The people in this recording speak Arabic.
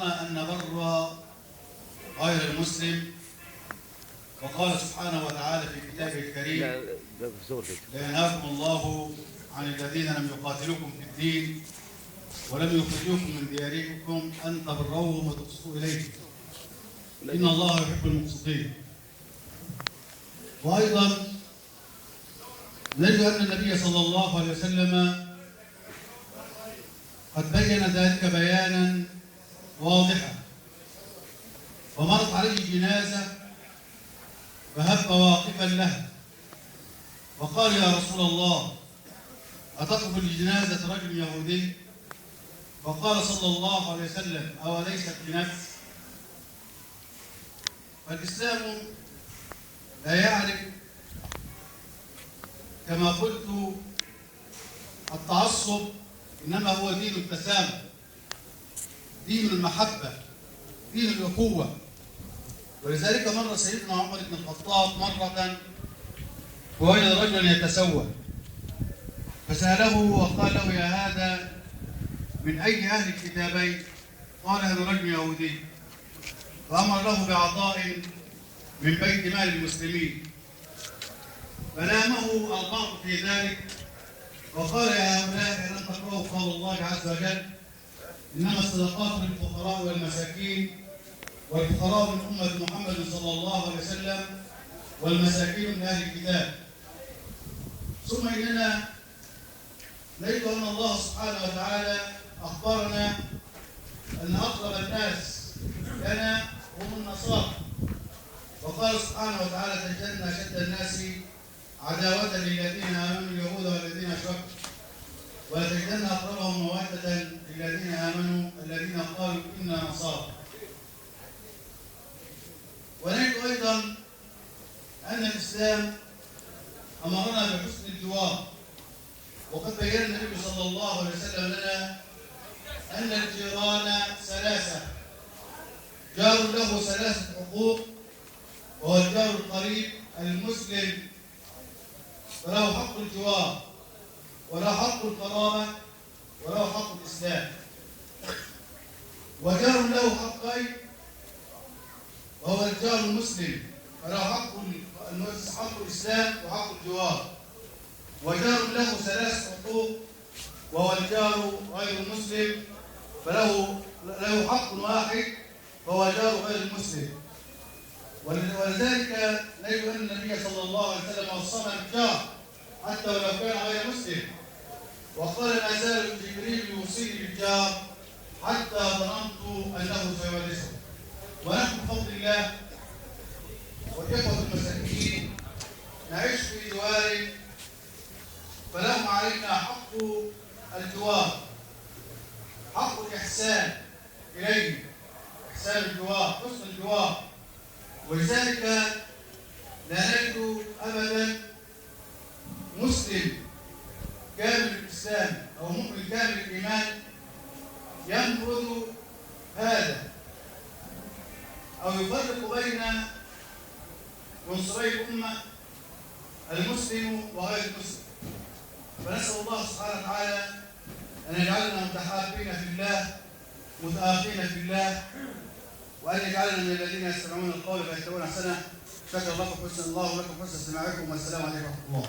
أن نبر غير المسلم، وقال سبحانه وتعالى في كتابه الكريم: لا ينهاكم الله عن الذين لم يقاتلوكم في الدين ولم يخرجوكم من دياركم أن تبروهم وتقسطوا إليهم إن الله يحب المقسطين. وأيضا نجد أن النبي صلى الله عليه وسلم قد بين ذلك بيانا واضحا، ومرت عليه جنازة فهب واقفا لها وقال: يا رسول الله، أتقف لجنازة رجل يهودي؟ فقال صلى الله عليه وسلم: أوليست بنفس؟ فالإسلام لا يعرف كما قلت التعصب، إنما هو دين التسامح، دين المحبة، دين الأخوة. ولذلك مر سيدنا عمر بن الخطاب مرة ووجد رجلا يتسول، فسأله وقال له: يا هذا من أي أهل الكتابين؟ قال: هذا رجل يهودي. فأمر له بعطاء من بيت مال المسلمين، فلامه البعض في ذلك وقال: يا هؤلاء، ألم تقرأوا قول الله عز وجل: إنما الصدقات للفقراء والمساكين، والفقراء من أمة محمد صلى الله عليه وسلم، والمساكين من أهل الكتاب. ثم إننا نجد أن الله سبحانه وتعالى أخبرنا أن أقرب الناس لنا هم النصارى، وقال سبحانه وتعالى: تجدن أشد الناس عداوة للذين آمنوا اليهود والذين أشركوا، ولتجدن أقربهم مودة للذين آمنوا الذين قالوا إنا نصارى. ونجد أيضا أن الإسلام أمرنا بحسن الجوار، وقد بين النبي صلى الله عليه وسلم لنا أن الجيران ثلاثة: جار له ثلاثة حقوق، وهو الجار القريب المسلم فله حق الجوار، وله حق القرابة، وله حق الإسلام. وجار له حقين، وهو الجار المسلم فله حق الإسلام وحق الجوار. وجار له ثلاث حقوق، وهو الجار غير المسلم فله حق واحد، وهو جار غير المسلم. ولذلك نجد أن النبي صلى الله عليه وسلم وصانا بالجار حتى ولو كان غير مسلم، وقال: ما زال جبريل يوصيني بالجار حتى ظننت أنه سيورثه. ونحن بفضل الله والإخوة المساكين نعيش في جوار، فلهم علينا حق الجوار، حق الإحسان إليهم، إحسان الجوار، حسن الجوار. ولذلك لا نجد أبدا مسلم كامل الإسلام أو مؤمن كامل الإيمان ينبذ هذا أو يفرق بين عنصري الأمة المسلم وغير المسلم. فنسأل الله سبحانه وتعالى أن يجعلنا متحابين في الله، متآخين في الله، وأن يجعلنا من الذين يستمعون القول فيتبعون أحسنه. شكر الله لكم حسن استماعكم، والسلام عليكم ورحمة الله.